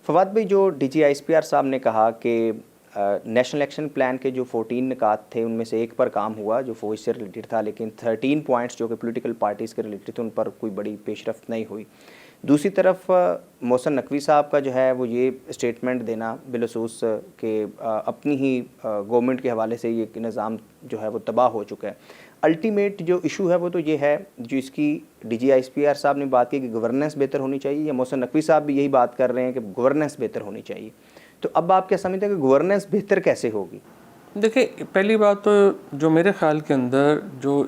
فواد بھائی، جو D G I S P R صاحب نے کہا کہ نیشنل ایکشن پلان کے جو 14 نکات تھے ان میں سے ایک پر کام ہوا جو فوج سے ریلیٹڈ تھا، لیکن 13 پوائنٹس جو کہ پولیٹیکل پارٹیز کے ریلیٹڈ تھے ان پر کوئی بڑی پیش رفت نہیں ہوئی۔ دوسری طرف محسن نقوی صاحب کا جو ہے وہ یہ اسٹیٹمنٹ دینا بالخصوص کہ اپنی ہی گورنمنٹ کے حوالے سے یہ نظام جو ہے وہ تباہ ہو چکا ہے۔ الٹیمیٹ جو ایشو ہے وہ تو یہ ہے، جو اس کی D G I S P R صاحب نے بات کی کہ گورننس بہتر ہونی چاہیے، یا محسن نقوی صاحب بھی یہی بات کر رہے ہیں کہ گورننس بہتر ہونی چاہیے۔ تو اب آپ کیا سمجھتے ہیں کہ گورننس بہتر کیسے ہوگی؟ دیکھیں، پہلی بات تو جو میرے خیال کے اندر جو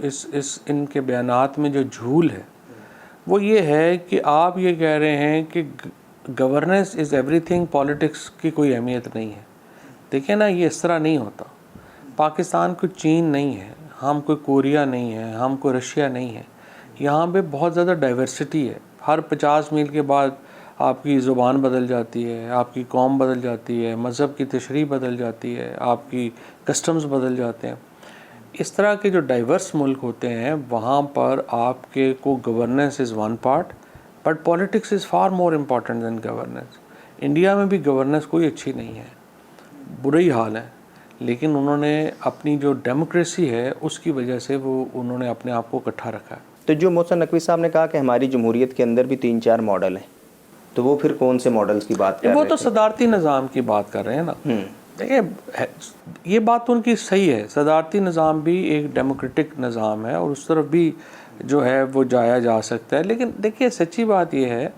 ان کے بیانات میں جو جھول ہے وہ یہ ہے کہ آپ یہ کہہ رہے ہیں کہ governance is every thing, politics کی کوئی اہمیت نہیں ہے۔ دیکھیں نا، یہ اس طرح نہیں ہوتا۔ پاکستان کوئی چین نہیں ہے، ہم کوئی کوریا نہیں ہے، ہم کوئی رشیا نہیں ہے۔ یہاں پہ بہت زیادہ ڈائیورسٹی ہے۔ ہر 50 میل کے بعد آپ کی زبان بدل جاتی ہے، آپ کی قوم بدل جاتی ہے، مذہب کی تشریح بدل جاتی ہے، آپ کی کسٹمز بدل جاتے ہیں۔ اس طرح کے جو ڈائیورس ملک ہوتے ہیں وہاں پر آپ کے کو governance is one part, but politics is far more important than governance. India میں بھی گورننس کوئی اچھی نہیں ہے، برا ہی حال ہے، لیکن انہوں نے اپنی جو ڈیموکریسی ہے اس کی وجہ سے انہوں نے اپنے آپ کو اکٹھا رکھا ہے۔ تو جو محسن نقوی صاحب نے کہا کہ ہماری جمہوریت کے اندر بھی 3-4 ماڈل ہیں، تو وہ پھر کون سے ماڈلز کی بات کر رہے ہیں؟ وہ تو صدارتی نظام کی بات کر رہے ہیں نا۔ دیکھیں، یہ بات تو ان کی صحیح ہے، صدارتی نظام بھی ایک ڈیموکریٹک نظام ہے اور اس طرف بھی جو ہے وہ جایا جا سکتا ہے، لیکن دیکھیے سچی بات یہ ہے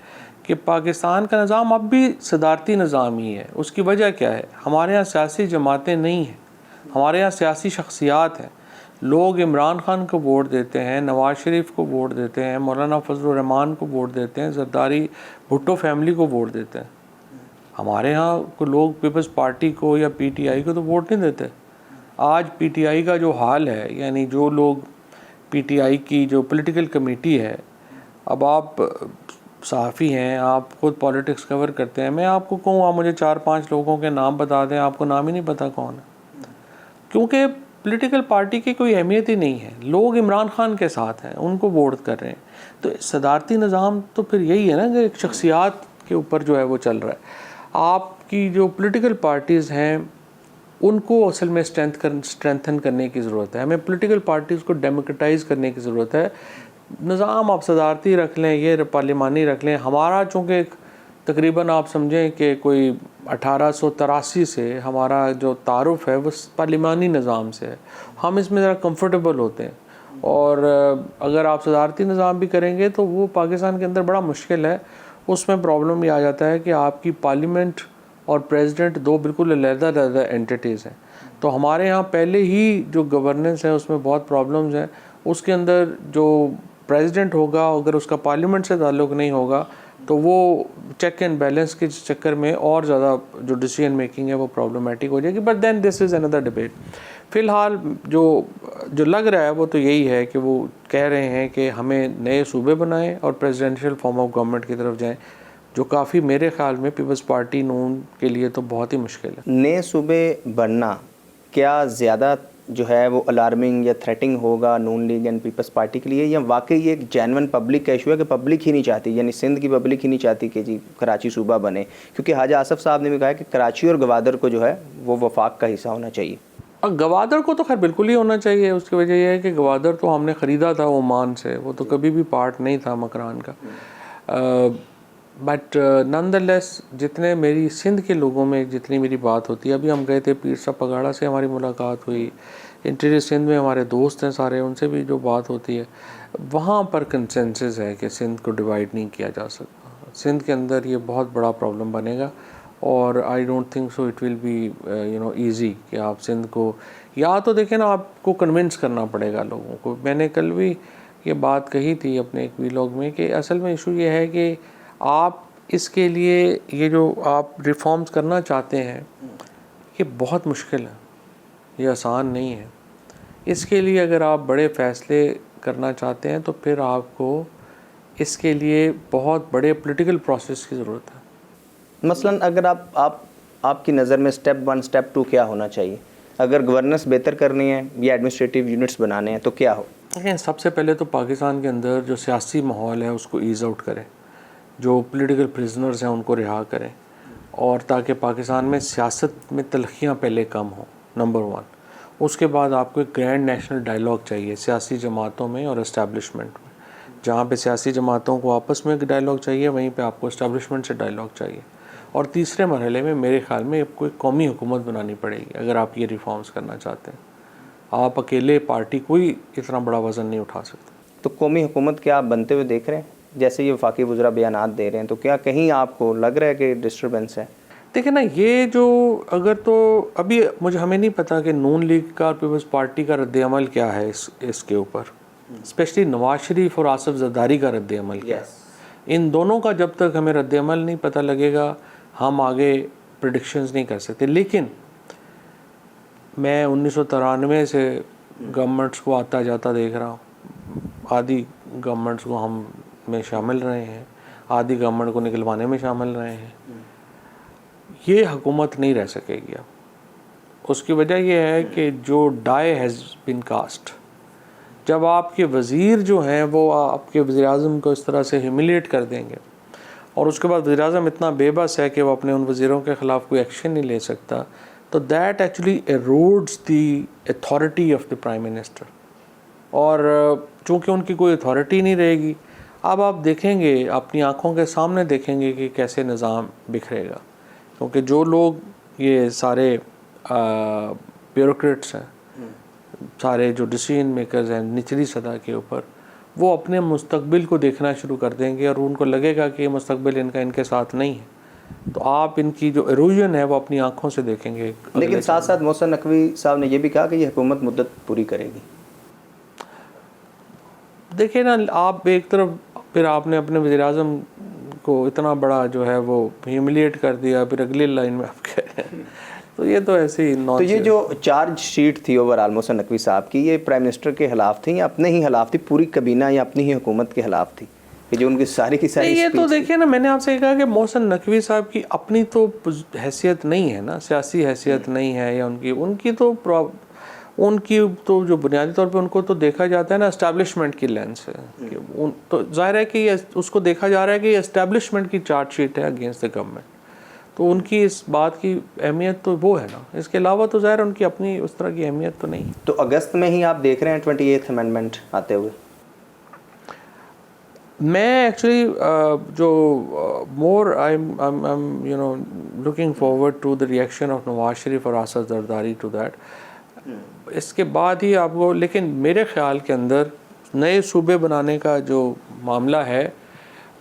کہ پاکستان کا نظام اب بھی صدارتی نظام ہی ہے۔ اس کی وجہ کیا ہے؟ ہمارے ہاں سیاسی جماعتیں نہیں ہیں، ہمارے ہاں سیاسی شخصیات ہیں۔ لوگ عمران خان کو ووٹ دیتے ہیں، نواز شریف کو ووٹ دیتے ہیں، مولانا فضل الرحمان کو ووٹ دیتے ہیں، زرداری بھٹو فیملی کو ووٹ دیتے ہیں۔ ہمارے ہاں کو لوگ پیپلز پارٹی کو یا پی ٹی آئی کو تو ووٹ نہیں دیتے۔ آج پی ٹی آئی کا جو حال ہے، یعنی جو لوگ پی ٹی آئی کی جو پولیٹیکل کمیٹی ہے، اب آپ صحافی ہیں، آپ خود پالیٹکس کور کرتے ہیں، میں آپ کو کہوں آپ مجھے 4-5 لوگوں کے نام بتا دیں، آپ کو نام ہی نہیں پتا کون ہے، کیونکہ پولیٹیکل پارٹی کی کوئی اہمیت ہی نہیں ہے۔ لوگ عمران خان کے ساتھ ہیں، ان کو ووٹ کر رہے ہیں۔ تو صدارتی نظام تو پھر یہی ہے نا کہ ایک شخصیات کے اوپر جو ہے وہ چل رہا ہے۔ آپ کی جو پولیٹیکل پارٹیز ہیں ان کو اصل میں اسٹرینتھن کرنے کی ضرورت ہے۔ ہمیں پولیٹیکل پارٹیز کو ڈیموکریٹائز کرنے کی ضرورت ہے۔ نظام آپ صدارتی رکھ لیں، یہ پارلیمانی رکھ لیں، ہمارا چونکہ تقریباً آپ سمجھیں کہ کوئی 1883 سے ہمارا جو تعارف ہے وہ پارلیمانی نظام سے ہے، ہم اس میں ذرا کمفرٹیبل ہوتے ہیں۔ اور اگر آپ صدارتی نظام بھی کریں گے تو وہ پاکستان کے اندر بڑا مشکل ہے۔ اس میں پرابلم یہ آ جاتا ہے کہ آپ کی پارلیمنٹ اور پریزیڈنٹ دو بالکل علیحدہ اینٹیٹیز ہیں۔ تو ہمارے ہاں پہلے ہی جو گورننس ہے اس میں بہت پرابلمز ہیں۔ اس کے اندر جو پریزیڈنٹ ہوگا اگر اس کا پارلیمنٹ سے تعلق نہیں ہوگا تو وہ چیک اینڈ بیلنس کے چکر میں اور زیادہ جو ڈیسیژن میکنگ ہے وہ پرابلمٹک ہو جائے گی۔ But then this is under debate. فی الحال جو لگ رہا ہے وہ تو یہی ہے کہ وہ کہہ رہے ہیں کہ ہمیں نئے صوبے بنائیں اور پریزیڈنشیل فارم آف گورنمنٹ کی طرف جائیں، جو کافی میرے خیال میں پیپلز پارٹی نون کے لیے تو بہت ہی مشکل ہے۔ نئے صوبے بننا کیا زیادہ جو ہے وہ الارمنگ یا تھریٹنگ ہوگا نون لیگ اینڈ پیپلز پارٹی کے لیے، یا واقعی یہ ایک جینون پبلک کا ایشو ہے کہ پبلک ہی نہیں چاہتی، یعنی سندھ کی پبلک ہی نہیں چاہتی کہ جی کراچی صوبہ بنے؟ کیونکہ حاجی آصف صاحب نے بھی کہا کہ کراچی اور گوادر کو جو ہے وہ وفاق کا حصہ ہونا چاہیے۔ گوادر کو تو خیر بالکل ہی ہونا چاہیے۔ اس کی وجہ یہ ہے کہ گوادر تو ہم نے خریدا تھا عمان سے، وہ تو کبھی بھی پارٹ نہیں تھا مکران کا۔ بٹ نن دا لیس جتنے میری سندھ کے لوگوں میں جتنی میری بات ہوتی ہے، ابھی ہم گئے تھے پیر صاحب پگاڑا سے ہماری ملاقات ہوئی، انٹیریئر سندھ میں ہمارے دوست ہیں سارے، ان سے بھی جو بات ہوتی ہے وہاں پر کنسنسس ہے کہ سندھ کو ڈیوائیڈ نہیں کیا جا سکتا۔ سندھ کے اندر یہ بہت بڑا پرابلم بنے گا، اور I don't think so it will be easy کہ آپ سندھ کو، یا تو دیکھیں نا آپ کو کنونس کرنا پڑے گا لوگوں کو۔ میں نے کل بھی یہ بات کہی تھی اپنے ایک ویلاگ میں کہ اصل میں ایشو یہ ہے کہ آپ اس کے لیے یہ جو آپ ریفارمز کرنا چاہتے ہیں یہ بہت مشکل ہے، یہ آسان نہیں ہے۔ اس کے لیے اگر آپ بڑے فیصلے کرنا چاہتے ہیں تو پھر آپ کو اس کے لیے بہت بڑے پولیٹیکل پروسیس کی ضرورت ہے۔ مثلاً اگر آپ کی نظر میں سٹیپ 1 سٹیپ 2 کیا ہونا چاہیے؟ اگر گورننس بہتر کرنی ہے یا ایڈمنسٹریٹو یونٹس بنانے ہیں تو کیا ہو؟ سب سے پہلے تو پاکستان کے اندر جو سیاسی ماحول ہے اس کو ایز آؤٹ کریں، جو پولیٹیکل پرزنرز ہیں ان کو رہا کریں، اور تاکہ پاکستان میں سیاست میں تلخیاں پہلے کم ہوں، نمبر 1۔ اس کے بعد آپ کو ایک گرینڈ نیشنل ڈائلاگ چاہیے سیاسی جماعتوں میں اور اسٹیبلشمنٹ میں۔ جہاں پہ سیاسی جماعتوں کو آپس میں ڈائلاگ چاہیے، وہیں پہ آپ کو اسٹیبلشمنٹ سے ڈائلاگ چاہیے۔ اور تیسرے مرحلے میں میرے خیال میں آپ کو ایک قومی حکومت بنانی پڑے گی اگر آپ یہ ریفارمز کرنا چاہتے ہیں۔ آپ اکیلے پارٹی کوئی اتنا بڑا وزن نہیں اٹھا سکتا۔ تو قومی حکومت کیا آپ بنتے ہوئے دیکھ رہے ہیں؟ جیسے یہ وفاقی وزراء بیانات دے رہے ہیں، تو کیا کہیں آپ کو لگ رہا ہے کہ ڈسٹربنس ہے؟ دیکھیں نا، یہ جو اگر تو ابھی ہمیں نہیں پتا کہ نون لیگ کا اور پیپلز پارٹی کا رد عمل کیا ہے اس کے اوپر، اسپیشلی نواز شریف اور آصف زرداری کا رد عمل کیا ہے۔ ان دونوں کا جب تک ہمیں رد عمل نہیں پتہ لگے گا ہم آگے پریڈکشنز نہیں کر سکتے۔ لیکن میں 1993 سے گورنمنٹس کو آتا جاتا دیکھ رہا ہوں، آدھی گورنمنٹس کو ہم میں شامل رہے ہیں، آدھی گورنمنٹ کو نکلوانے میں شامل رہے ہیں۔ یہ حکومت نہیں رہ سکے گی اب۔ اس کی وجہ یہ ہے کہ جو ڈائی ہیز بین کاسٹ، جب آپ کے وزیر جو ہیں وہ آپ کے وزیر اعظم کو اس طرح سے ہیوملیٹ کر دیں گے، اور اس کے بعد وزیر اعظم اتنا بے بس ہے کہ وہ اپنے ان وزیروں کے خلاف کوئی ایکشن نہیں لے سکتا، تو that actually erodes the authority of the prime minister. اور چونکہ ان کی کوئی اتھارٹی نہیں رہے گی، اب آپ دیکھیں گے، اپنی آنکھوں کے سامنے دیکھیں گے کہ کیسے نظام بکھرے گا، کیونکہ جو لوگ یہ سارے بیوروکریٹس ہیں، سارے جو ڈیسیژن میکرز ہیں نچلی سطح کے اوپر، وہ اپنے مستقبل کو دیکھنا شروع کر دیں گے، اور ان کو لگے گا کہ یہ مستقبل ان کے ساتھ نہیں ہے، تو آپ ان کی جو ایروژن ہے وہ اپنی آنکھوں سے دیکھیں گے۔ لیکن ساتھ ساتھ محسن نقوی صاحب نے یہ بھی کہا کہ یہ حکومت مدت پوری کرے گی۔ دیکھیں نا، آپ ایک طرف پھر آپ نے اپنے وزیر اعظم کو اتنا بڑا جو ہے وہ ہیوملیٹ کر دیا، پھر اگلی لائن میں آپ کہہ رہے ہیں، تو یہ تو ایسے ہی تو یہ جو چارج شیٹ تھی اوورآل محسن نقوی صاحب کی، یہ پرائم منسٹر کے خلاف تھی یا اپنے ہی خلاف تھی، پوری کابینہ یا اپنی ہی حکومت کے خلاف تھی، کہ جو ان کی ساری کی ساری یہ تو دیکھیں نا، میں نے آپ سے کہا کہ محسن نقوی صاحب کی اپنی تو حیثیت نہیں ہے نا، سیاسی حیثیت نہیں ہے، یا ان کی تو جو بنیادی طور پہ ان کو تو دیکھا جاتا ہے نا اسٹیبلشمنٹ کی لینس سے، تو ظاہر ہے کہ اس کو دیکھا جا رہا ہے کہ یہ اسٹیبلشمنٹ کی چارج شیٹ ہے اگینسٹ دا گورنمنٹ، تو ان کی اس بات کی اہمیت تو وہ ہے نا، اس کے علاوہ تو ظاہر ان کی اپنی اس طرح کی اہمیت تو نہیں۔ تو اگست میں ہی آپ دیکھ رہے ہیں 28th امینڈمنٹ آتے ہوئے؟ میں ایکچولی جو more looking forward to the reaction of Nawaz Sharif اور آصف زرداری ٹو دیٹ، اس کے بعد ہی آپ کو، لیکن میرے خیال کے اندر نئے صوبے بنانے کا جو معاملہ ہے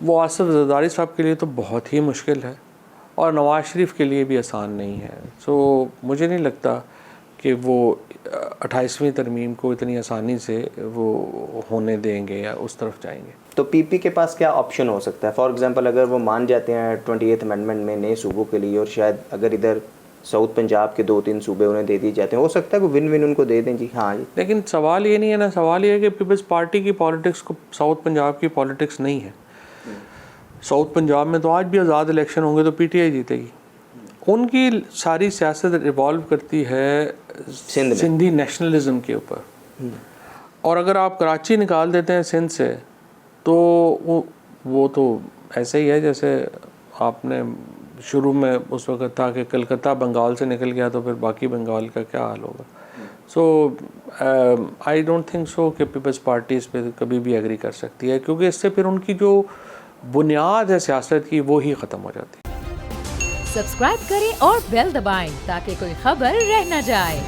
وہ آصف زرداری صاحب کے لیے تو بہت ہی مشکل ہے، اور نواز شریف کے لیے بھی آسان نہیں ہے۔ سو مجھے نہیں لگتا کہ وہ 28ویں ترمیم کو اتنی آسانی سے وہ ہونے دیں گے یا اس طرف جائیں گے۔ تو پی پی کے پاس کیا آپشن ہو سکتا ہے؟ فار ایگزامپل اگر وہ مان جاتے ہیں 28th امینڈمنٹ میں نئے صوبوں کے لیے، اور شاید اگر ادھر ساؤتھ پنجاب کے 2-3 صوبے انہیں دے دی جاتے ہیں، ہو سکتا ہے کہ ون ون ان کو دے دیں جی، ہاں جی۔ لیکن سوال یہ نہیں ہے نا، سوال یہ ہے کہ پیپلز پارٹی کی پالیٹکس کو ساؤتھ پنجاب کی پالیٹکس نہیں ہے۔ ساؤتھ پنجاب میں تو آج بھی آزاد الیکشن ہوں گے تو پی ٹی آئی جیتے گی۔ ان کی ساری سیاست ایوالو کرتی ہے سندھی نیشنلزم کے اوپر، اور اگر آپ کراچی نکال دیتے ہیں سندھ سے تو وہ تو ایسے ہی ہے جیسے آپ نے شروع میں اس وقت تھا کہ کلکتہ بنگال سے نکل گیا تو پھر باقی بنگال کا کیا حال ہوگا۔ سو آئی ڈونٹ تھنک سو کہ پیپلز پارٹی اس پہ کبھی بھی ایگری کر سکتی ہے، کیونکہ اس سے پھر ان کی جو بنیاد ہے سیاست کی وہ ہی ختم ہو جاتی ہے۔ سبسکرائب کریں اور بیل دبائیں تاکہ کوئی خبر رہ نہ جائے۔